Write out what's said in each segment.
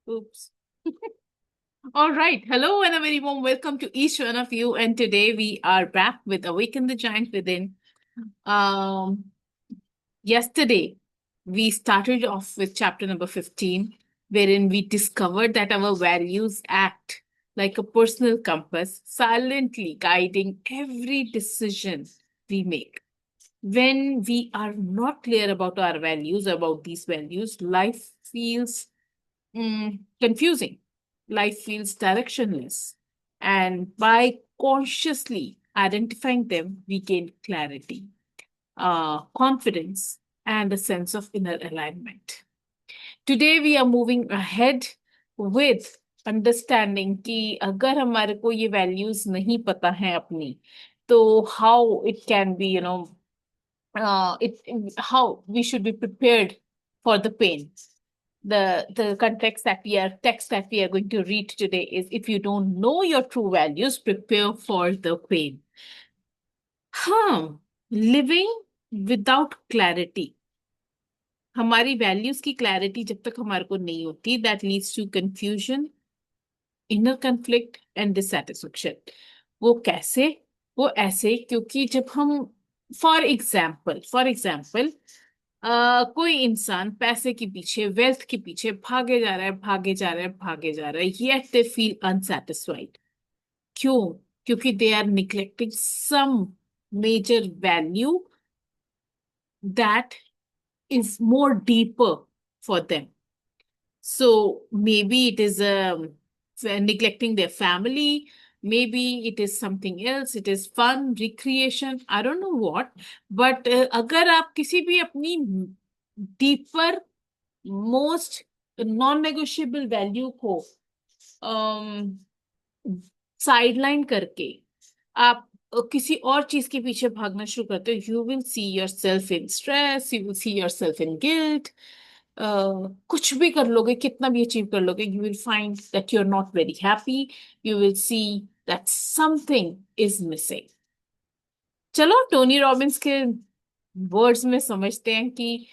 Oops. All right. Hello and a very warm welcome to each one of you. And today we are back with Awaken the Giant Within. Um, Yesterday we started off with chapter number 15, wherein we discovered that our values act like a personal compass, silently guiding every decision we make. When we are not clear about our values, about these values, life feels confusing. Life feels directionless. And by consciously identifying them, we gain clarity, confidence, and a sense of inner alignment. Today, we are moving ahead with understanding कि अगर हमारे को ये values नहीं पता है अपनी, तो how it can be, it how we should be prepared for the pain. The context that we are text that we are going to read today is if you don't know your true values, prepare for the pain. Living without clarity. हमारी values की clarity जब तक हमारे को नहीं होती, that leads to confusion, inner conflict and dissatisfaction. वो कैसे? वो ऐसे क्योंकि जब हम फॉर एग्जाम्पल कोई इंसान पैसे के पीछे, वेल्थ के पीछे भागे जा रहा है, भागे जा रहा है, भागे जा रहा है, येट दे फील अनसेटिस्फाइड. क्यों? क्योंकि they are neglecting some major value that is more deeper for them. So maybe it is neglecting their family, maybe it is something else, it is fun, recreation, I don't know what. But अगर आप किसी भी अपनी deeper, most non-negotiable value को sideline करके आप किसी और चीज के पीछे भागना शुरू करते हो, you will see yourself in stress, you will see yourself in guilt. कुछ भी कर लोगे, कितना भी अचीव कर लोगे, you will find that you are not very happy. You will see that something is missing. चलो Tony Robbins के वर्ड्स में समझते हैं कि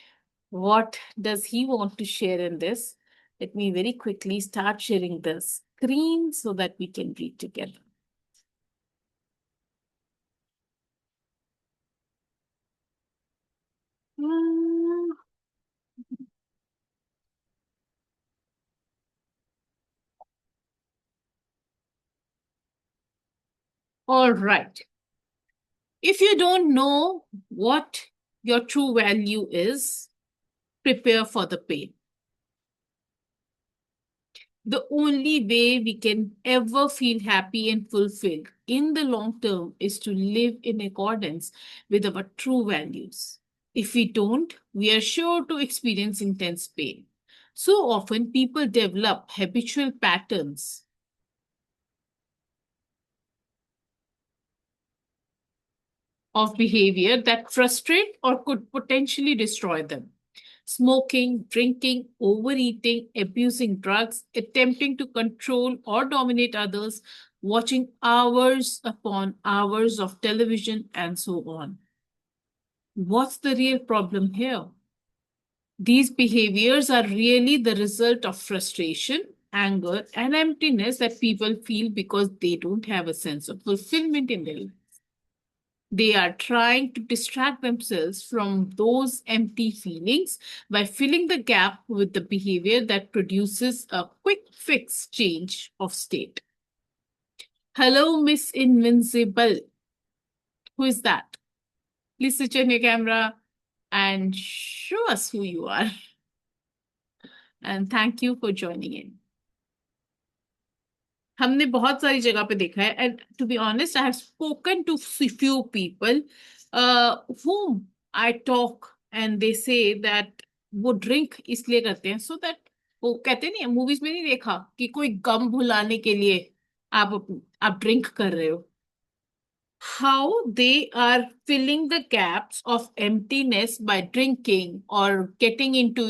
what does he want to share in this. Let me very quickly start sharing the screen so that we can read together. Hmm. All right. If you don't know what your true value is, prepare for the pain. The only way we can ever feel happy and fulfilled in the long term is to live in accordance with our true values. If we don't, we are sure to experience intense pain. So often, people develop habitual patterns of behavior that frustrate or could potentially destroy them. Smoking, drinking, overeating, abusing drugs, attempting to control or dominate others, watching hours upon hours of television, and so on. What's the real problem here? These behaviors are really the result of frustration, anger, and emptiness that people feel because they don't have a sense of fulfillment in their life. They are trying to distract themselves from those empty feelings by filling the gap with the behavior that produces a quick fix change of state. Hello, Miss Invincible. Who is that? Please switch on your camera and show us who you are. And thank you for joining in. हमने बहुत सारी जगह पे देखा है, and to be honest I have spoken to few people whom I talk and they say that वो drink इसलिए करते हैं सो दैट, वो कहते नहीं, मूवीज में नहीं देखा कि कोई गम भुलाने के लिए आप ड्रिंक कर रहे हो. How they are filling the gaps of emptiness by drinking or getting into,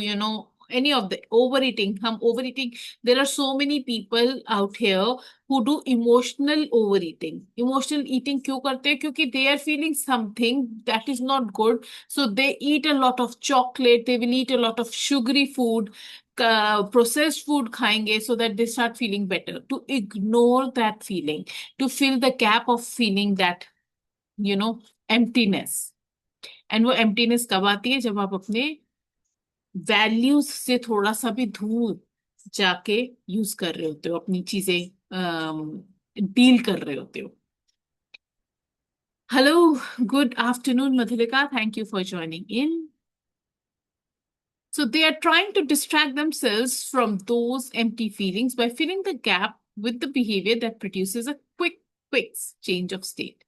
any of the overeating. Hum overeating. There are so many people out here who do emotional overeating. Emotional eating क्यों करते हैं? क्योंकि they are feeling something that is not good. So they eat a lot of chocolate. They will eat a lot of sugary food. processed food खाएंगे so that they start feeling better. To ignore that feeling, to fill the gap of feeling that, emptiness. And वो emptiness कब आती है? जब आप अपने values से थोड़ा सा भी दूर जाके यूज कर रहे होते हो, अपनी चीजें डील कर रहे होते हो. Hello, good afternoon, Madhulika. Thank you for joining in. So they are trying to distract themselves from those empty feelings by filling the gap with the behavior that produces a quick change of state.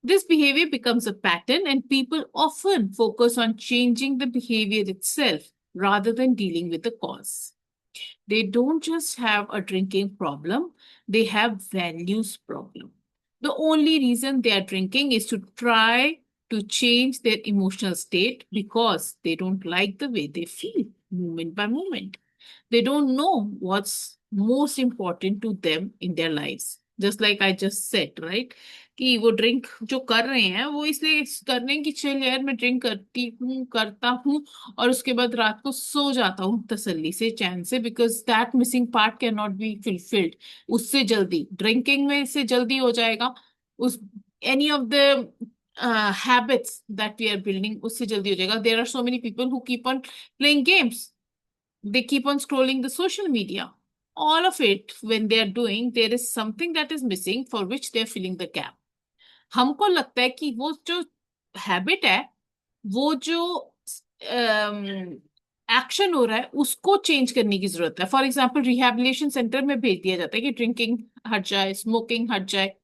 This behavior becomes a pattern, and people often focus on changing the behavior itself rather than dealing with the cause. They don't just have a drinking problem, they have values problem. The only reason they are drinking is to try to change their emotional state because they don't like the way they feel moment by moment. They don't know what's most important to them in their lives. Just like I just said, right? कि वो drink जो कर रहे हैं वो इसलिए कर रहे हैं कि चल यार मैं ड्रिंक करता हूँ और उसके बाद रात को सो जाता हूँ तसल्ली से, चैन से, because that missing part can not be fulfilled. उससे जल्दी ड्रिंकिंग में से जल्दी हो जाएगा. उस any of the habits that we are building उससे जल्दी हो जाएगा. There are so many people who keep on playing games. They keep on scrolling the social media. All of it, when they are doing, there is something that is missing for which they are filling the gap. हमको लगता है कि वो जो habit है, वो जो action हो रहा है, उसको चेंज करने की जरूरत है. फॉर एग्जाम्पल रिहैबिलिटेशन सेंटर में भेज दिया जाता है कि ड्रिंकिंग हट जाए, स्मोकिंग हट जाए,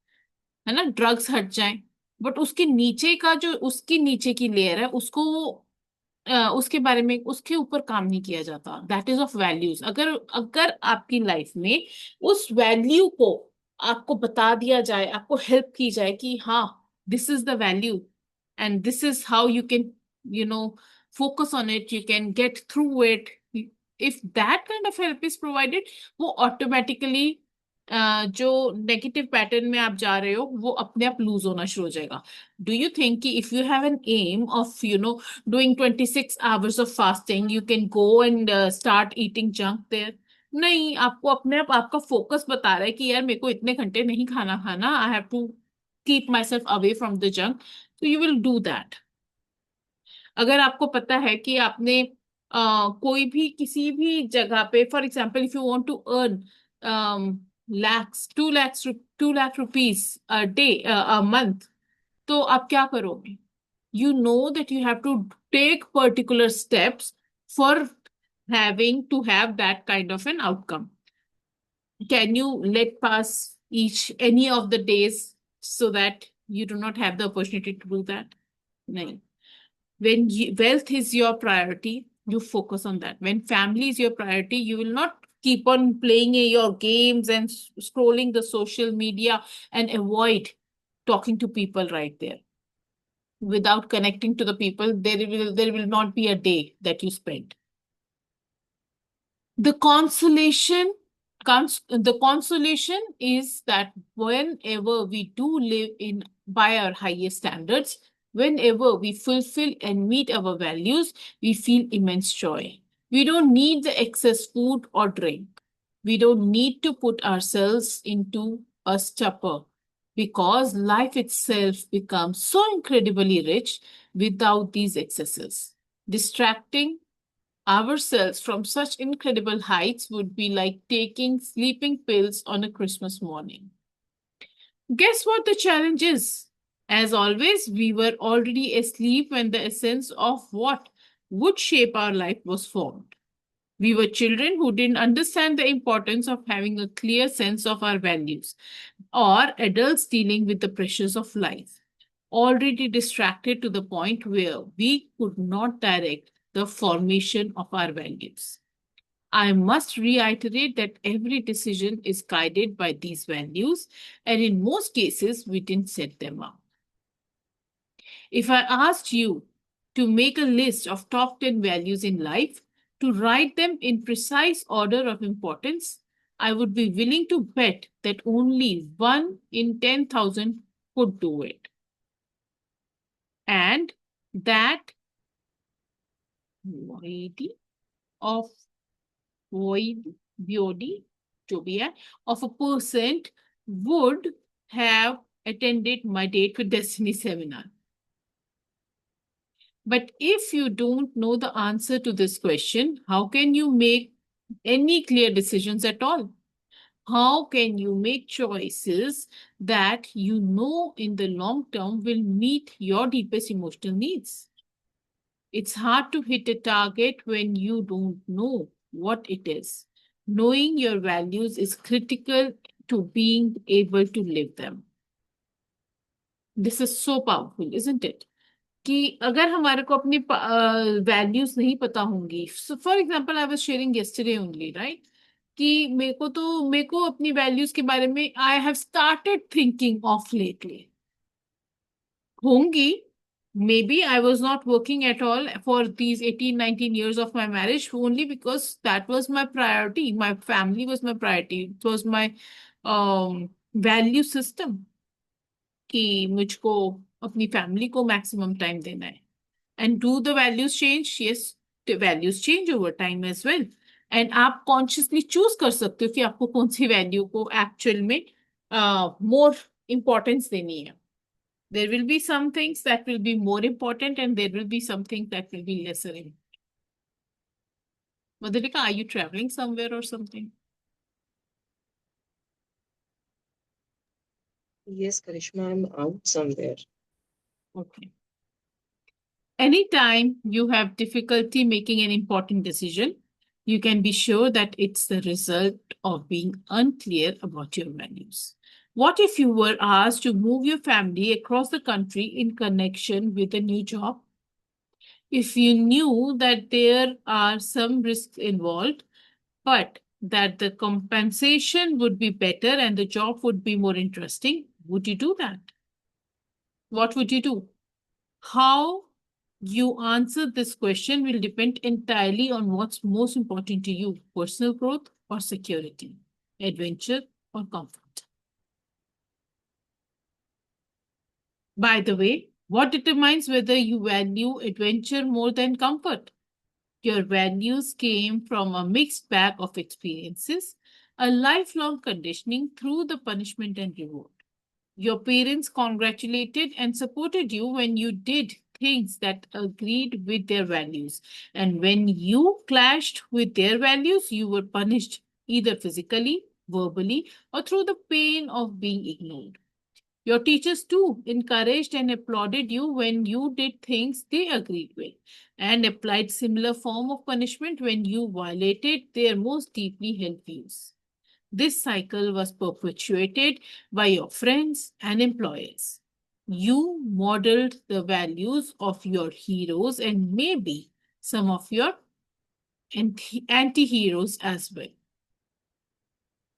है ना, ड्रग्स हट जाए. बट उसके नीचे का जो उसकी नीचे की लेयर है, उसको उसके बारे में उसके ऊपर काम नहीं किया जाता. That is of values. अगर अगर आपकी लाइफ में उस वैल्यू को आपको बता दिया जाए, आपको हेल्प की जाए कि हाँ, this is the value and this is how you can focus on it, you can get through it. If that kind of help is provided, वो automatically जो नेगेटिव पैटर्न में आप जा रहे हो वो अपने आप लूज होना शुरू हो जाएगा. डू यू थिंक कि if you have an aim of doing 26 hours of fasting, you can go and start eating junk there? नहीं, आपको अपने आप आपका फोकस बता रहा है कि यार मेरे को इतने घंटे नहीं खाना खाना, I have to keep myself away from the junk, so you will do that. अगर आपको पता है कि आपने कोई भी किसी भी जगह पे, for example if you want to earn lakhs 2 lakh rupees a day, a month, तो आप क्या करोगे? You know that you have to take particular steps for having to have that kind of an outcome. Can you let pass any of the days so that you do not have the opportunity to do that? No. When wealth is your priority, you focus on that. When family is your priority, you will not keep on playing your games and scrolling the social media and avoid talking to people right there. Without connecting to the people, there will not be a day that you spend. The consolation is that whenever we do live in by our highest standards, whenever we fulfill and meet our values, we feel immense joy. We don't need the excess food or drink. We don't need to put ourselves into a stupor because life itself becomes so incredibly rich without these excesses. Distracting ourselves from such incredible heights would be like taking sleeping pills on a Christmas morning. Guess what the challenge is? As always, we were already asleep when the essence of what would shape our life was formed. We were children who didn't understand the importance of having a clear sense of our values, or adults dealing with the pressures of life, already distracted to the point where we could not direct the formation of our values. I must reiterate that every decision is guided by these values, and in most cases, we didn't set them up. If I asked you to make a list of top 10 values in life, to write them in precise order of importance, I would be willing to bet that only 1 in 10,000 could do it. And that lady of void, VOD, जो भी है, of a person would have attended my Date with Destiny seminar. But if you don't know the answer to this question, how can you make any clear decisions at all? How can you make choices that you know in the long term will meet your deepest emotional needs? It's hard to hit a target when you don't know what it is. Knowing your values is critical to being able to live them. This is so powerful, isn't it? कि अगर हमारे को अपनी values नहीं पता होंगी, for example I was sharing yesterday only, right, कि मेरे को अपनी वैल्यूज के बारे में I have started thinking of lately होंगी. Maybe I was not working at all for these 18, 19 years of my marriage only because that was my priority. My family was my priority. It was my value system कि मुझको अपनी family को maximum time देना है. And do the values change? Yes, the values change over time as well. And आप consciously choose कर सकते हो कि आपको कौन सी वैल्यू को एक्चुअल में more importance देनी है. There will be some things that will be more important and there will be some things that will be lesser important. Madhulika, are you traveling somewhere or something? Yes, Karishma, I'm out somewhere. Okay. Anytime you have difficulty making an important decision, you can be sure that it's the result of being unclear about your values. What if you were asked to move your family across the country in connection with a new job? If you knew that there are some risks involved, but that the compensation would be better and the job would be more interesting, would you do that? What would you do? How you answer this question will depend entirely on what's most important to you, personal growth or security, adventure or comfort. By the way, what determines whether you value adventure more than comfort? Your values came from a mixed bag of experiences, a lifelong conditioning through the punishment and reward. Your parents congratulated and supported you when you did things that agreed with their values. And when you clashed with their values, you were punished either physically, verbally, or through the pain of being ignored. Your teachers too encouraged and applauded you when you did things they agreed with and applied similar form of punishment when you violated their most deeply held views. This cycle was perpetuated by your friends and employers. You modeled the values of your heroes and maybe some of your anti-heroes as well.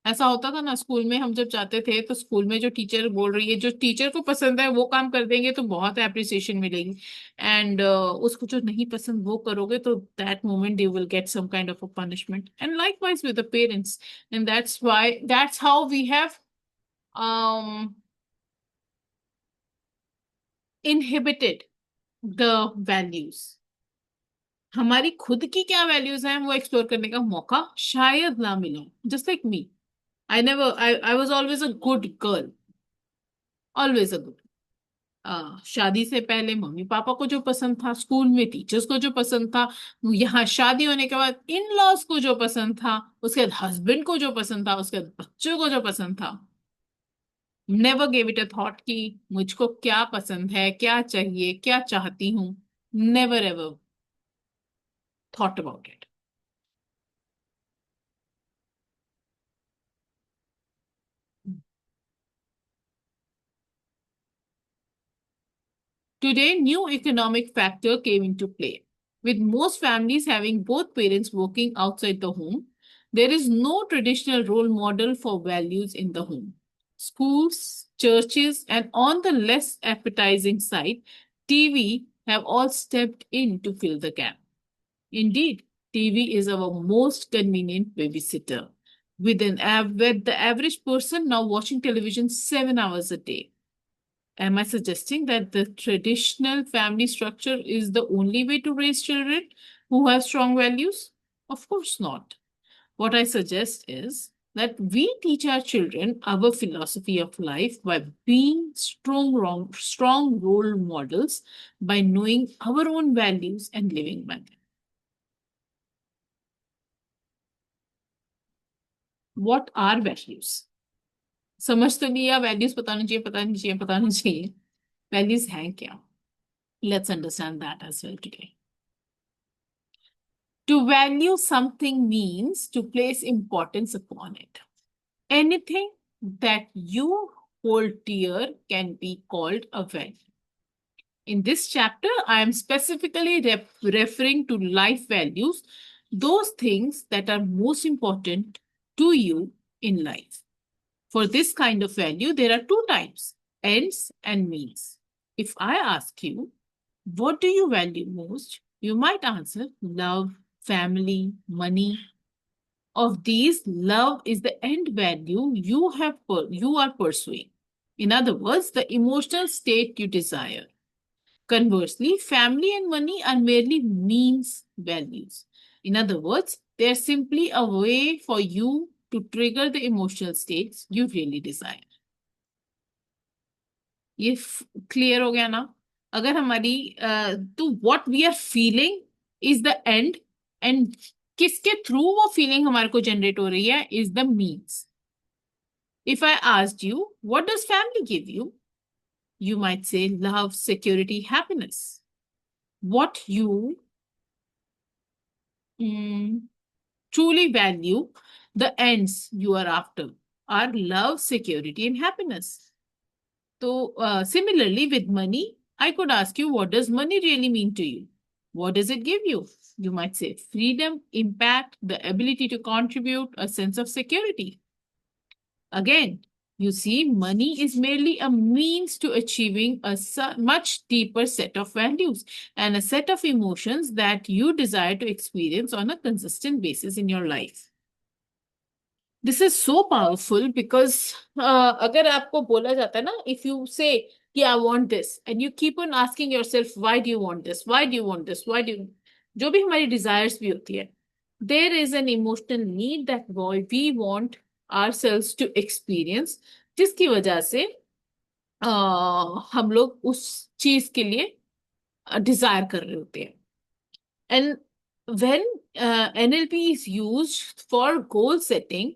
ऐसा होता था ना school में, हम जब जाते थे तो स्कूल में जो टीचर बोल रही है, जो टीचर को पसंद है वो काम कर देंगे तो बहुत एप्रिसिएशन मिलेगी, एंड उसको जो नहीं पसंद वो करोगे तो that moment you will get some kind of a punishment. And likewise with the parents, and that's how we have inhibited the values. हमारी खुद की क्या वैल्यूज हैं वो एक्सप्लोर करने का मौका शायद ना मिला. Just like me, I was always a good girl. Always a good. शादी से पहले मम्मी पापा को जो पसंद था, स्कूल में टीचर्स को जो पसंद था, यहाँ शादी होने के बाद इन लॉज को जो पसंद था, उसके बाद हस्बैंड को जो पसंद था, उसके बाद बच्चों को जो पसंद था, never gave it a thought कि मुझको क्या पसंद है, क्या चाहिए, क्या चाहती हूँ. Never ever thought about it. Today, new economic factor came into play. With most families having both parents working outside the home, there is no traditional role model for values in the home. Schools, churches, and on the less appetizing side, TV have all stepped in to fill the gap. Indeed, TV is our most convenient babysitter, with the average person now watching television 7 hours a day. Am I suggesting that the traditional family structure is the only way to raise children who have strong values? Of course not. what I suggest is that we teach our children our philosophy of life by being strong role models, by knowing our own values and living by them. What are values? समझ तो लिया values बताना चाहिए, बताना चाहिए, बताना चाहिए. Values हैं क्या? Let's understand that as well today. To value something means to place importance upon it. Anything that you hold dear can be called a value. In this chapter, I am specifically referring to life values, those things that are most important to you in life. For this kind of value, there are two types, ends and means. If I ask you, what do you value most? You might answer love, family, money. Of these, love is the end value you are pursuing. In other words, the emotional state you desire. Conversely, family and money are merely means values. In other words, they are simply a way for you to trigger the emotional states you really desire. ये clear हो गया ना? अगर हमारी तो what we are feeling is the end, and किसके through वो feeling हमारे को जनरेट हो रही है is the means. If I asked you, what does family give you? You might say love, security, happiness. What you truly value, the ends you are after, are love, security, and happiness. So, similarly, with money, I could ask you, what does money really mean to you? What does it give you? You might say freedom, impact, the ability to contribute, a sense of security. Again, you see, money is merely a means to achieving a much deeper set of values and a set of emotions that you desire to experience on a consistent basis in your life. This is so powerful because अगर आपको बोला जाता है ना, if you say कि I want this and you keep on asking yourself why do you want this, why do you want this, why do you, जो भी हमारी desires भी होती है, there is an emotional need that we want ourselves to experience, जिसकी वजह से हम लोग उस चीज के लिए डिजायर कर रहे होते हैं. And when NLP is used for goal setting,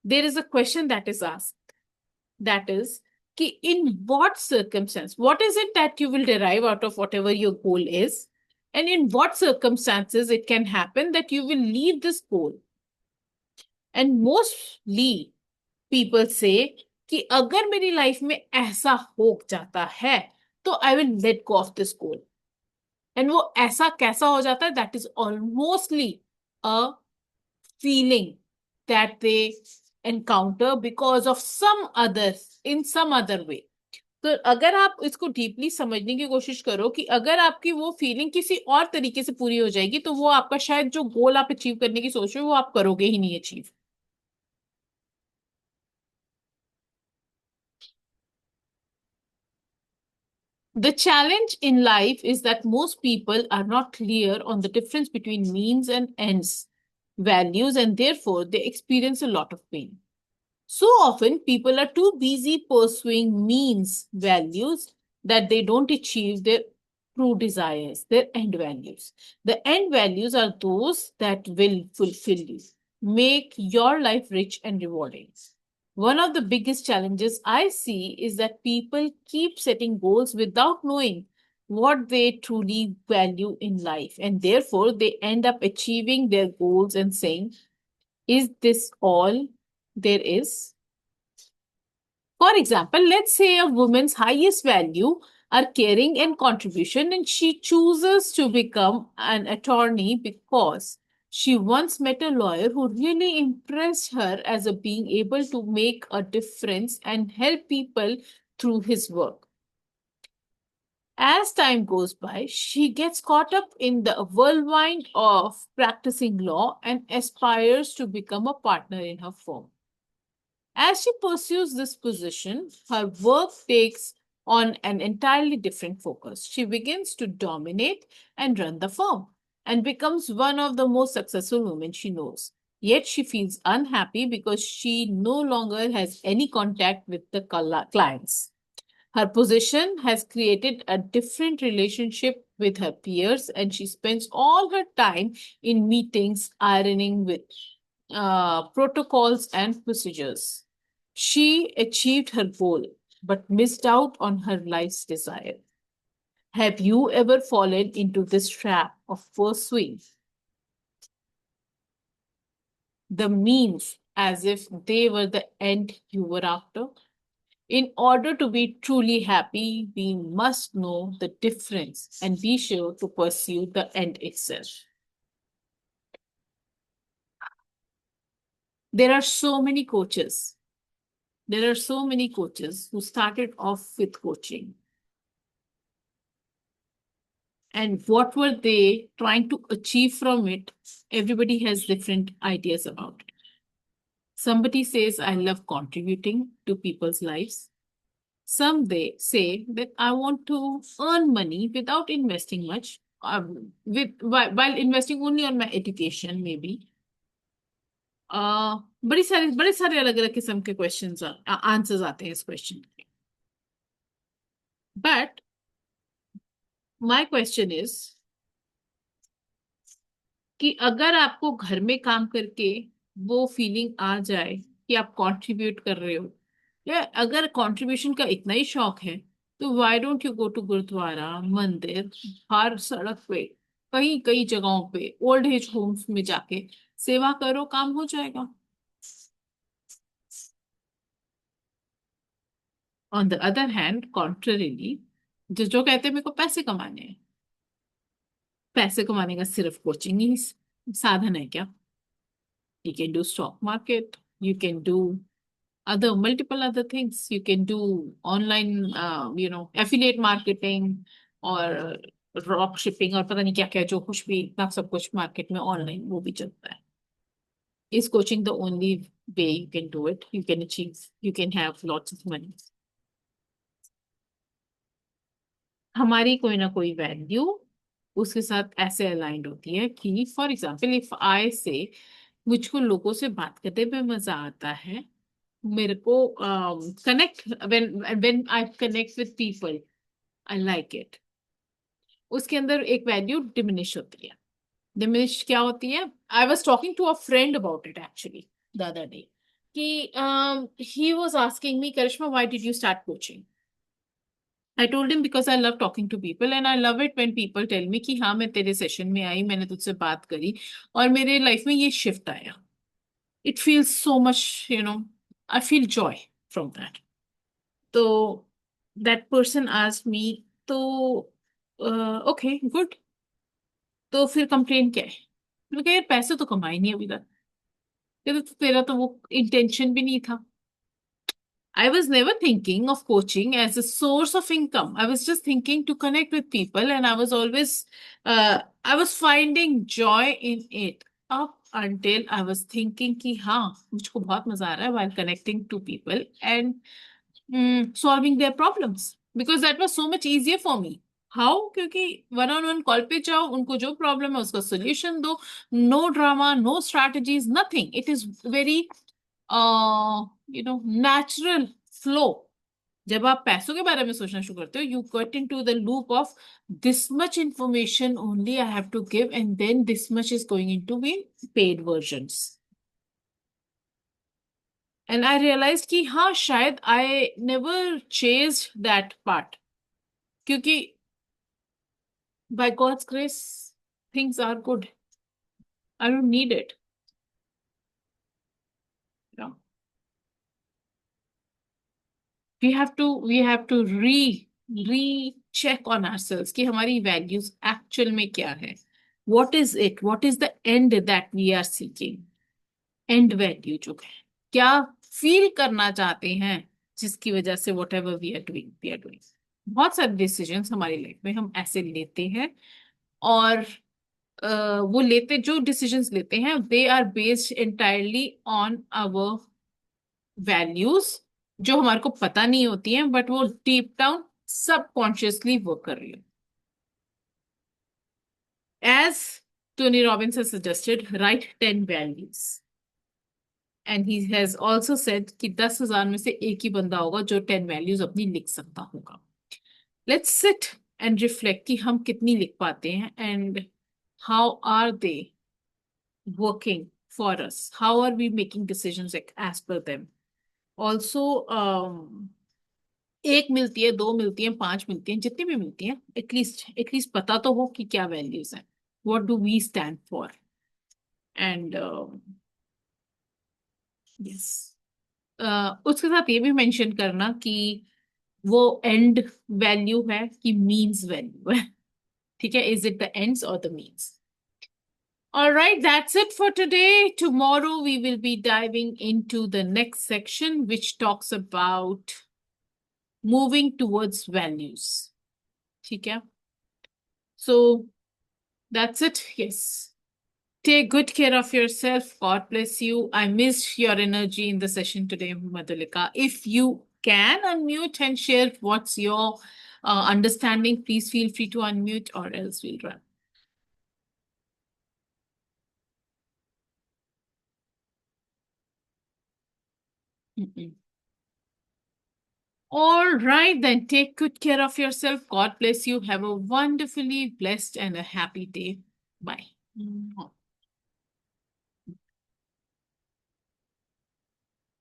there is a question that is asked. That is, in what circumstance, what is it that you will derive out of whatever your goal is? And in what circumstances it can happen that you will leave this goal? And mostly people say कि अगर मेरी life में ऐसा हो जाता है तो I will let go of this goal. And वो ऐसा कैसा हो जाता है, that is almostly a feeling that they encounter because of some others in some other way. तो अगर आप इसको डीपली समझने की कोशिश करो कि अगर आपकी वो फीलिंग किसी और तरीके से पूरी हो जाएगी तो वो आपका शायद जो गोल आप अचीव करने की सोच रहे हो वो आप करोगे ही नहीं achieve. The challenge in life is that most people are not clear on the difference between means and ends values, and therefore they experience a lot of pain. So often people are too busy pursuing means values that they don't achieve their true desires, their end values. The end values are those that will fulfill you, make your life rich and rewarding. One of the biggest challenges I see is that people keep setting goals without knowing what they truly value in life, and therefore they end up achieving their goals and saying, is this all there is? For example, let's say a woman's highest value are caring and contribution, and she chooses to become an attorney because she once met a lawyer who really impressed her as a being able to make a difference and help people through his work. As time goes by, she gets caught up in the whirlwind of practicing law and aspires to become a partner in her firm. As she pursues this position, her work takes on an entirely different focus. She begins to dominate and run the firm and becomes one of the most successful women she knows. Yet she feels unhappy because she no longer has any contact with the clients. Her position has created a different relationship with her peers, and she spends all her time in meetings, ironing with protocols and procedures. She achieved her goal, but missed out on her life's desire. Have you ever fallen into this trap of pursuing the means as if they were the end you were after? In order to be truly happy, we must know the difference and be sure to pursue the end itself. There are so many coaches. There are so many coaches who started off with coaching. And what were they trying to achieve from it? Everybody has different ideas about it. Somebody says, I love contributing to people's lives. Some they say that I want to earn money without investing much, while investing only on my education, maybe. बड़े सारे अलग अलग किस्म के questions answers आते हैं इस question के. बट माय क्वेश्चन इज कि अगर आपको घर में काम करके वो फीलिंग आ जाए कि आप कंट्रीब्यूट कर रहे हो, या अगर कंट्रीब्यूशन का इतना ही शौक है, तो why don't you go to gurdwara, मंदिर, हर सड़क पे, कई कई जगहों पे, ओल्ड एज होम्स में जाके सेवा करो, काम हो जाएगा. ऑन द अदर हैंड, कॉन्ट्ररीली, जो कहते हैं मेरे को पैसे कमाने हैं, पैसे कमाने का सिर्फ कोचिंग ही साधन है क्या? You can do stock market, you can do multiple other things. You can do online, affiliate marketing और ड्रॉप शिपिंग और पता नहीं क्या क्या, जो कुछ भी इतना सब कुछ मार्केट में ऑनलाइन वो भी चलता है. Is coaching the only way you can do it? You can achieve, you can have lots of money. हमारी कोई ना कोई वैल्यू उसके साथ ऐसे अलाइंड होती है कि फॉर एग्जाम्पल इफ आई से मुझको लोगों से बात करने में मजा आता है, मेरे को connect when I connect with people, I like it. उसके अंदर एक वैल्यू डिमिनिश होती है. डिमिनिश क्या होती है? I was talking to a friend about it actually the other day कि he was asking me, Karishma, why did you start coaching? I told him because I love talking to people and I love it when people tell me कि हाँ मैं तेरे session में आई, मैंने तुझसे बात करी और मेरे लाइफ में ये शिफ्ट आया. It feels so much, I feel joy from that. तो that person asked me, तो okay, good. तो फिर कंप्लेन क्या है? मैंने कहा यार पैसे तो कमाए नहीं अभी तक. तेरा तो वो इंटेंशन भी नहीं था. I was never thinking of coaching as a source of income. I was just thinking to connect with people, and I was always, I was finding joy in it up until I was thinking कि हाँ मुझको बहुत मजा आ रहा है while connecting to people and solving their problems, because that was so much easier for me. How? क्योंकि one on one call पे जाओ, उनको जो प्रॉब्लम है उसका सोल्यूशन दो. No drama, no strategies, nothing. It is very natural flow. जब आप पैसों के बारे में सोचना शुरू करते हो, you get into the loop of this much information only I have to give and then this much is going into be paid versions. And I realise कि हाँ शायद I never chased that part, क्योंकि by God's grace things are good. I don't need it. we have to recheck on ourselves कि हमारी values actual में क्या है. What is it? What is the end that we are seeking? End value जो है, क्या feel करना चाहते हैं जिसकी वजह से whatever we are doing. बहुत सारे decisions हमारी लाइफ में हम ऐसे लेते हैं और वो जो decisions लेते हैं they are based entirely on our values जो हमारे को पता नहीं होती हैं, बट वो डीप डाउन सबकॉन्शियसली वर्क कर रही है. As Tony Robbins has suggested, write 10 values. And he has also said कि 10,000 में से एक ही बंदा होगा जो 10 वैल्यूज अपनी लिख सकता होगा. लेट्स सिट एंड रिफ्लेक्ट कि हम कितनी लिख पाते हैं and how are they working for us, how are we making decisions as per them. Also एक मिलती है, दो मिलती है, पांच मिलती है, जितनी भी मिलती है, एटलीस्ट पता तो हो कि क्या वैल्यूज हैं, what do we stand for. And yes, उसके साथ ये भी मेंशन करना कि वो एंड वैल्यू है कि मीन्स वैल्यू है. ठीक है, इज इट द एंड्स और the means. All right, that's it for today. Tomorrow we will be diving into the next section, which talks about moving towards values. ठीक है? So that's it. Yes. Take good care of yourself. God bless you. I missed your energy in the session today, Madhulika. If you can unmute and share what's your understanding, please feel free to unmute or else we'll run. All right, then take good care of yourself. God bless you. Have a wonderfully blessed and a happy day. Bye.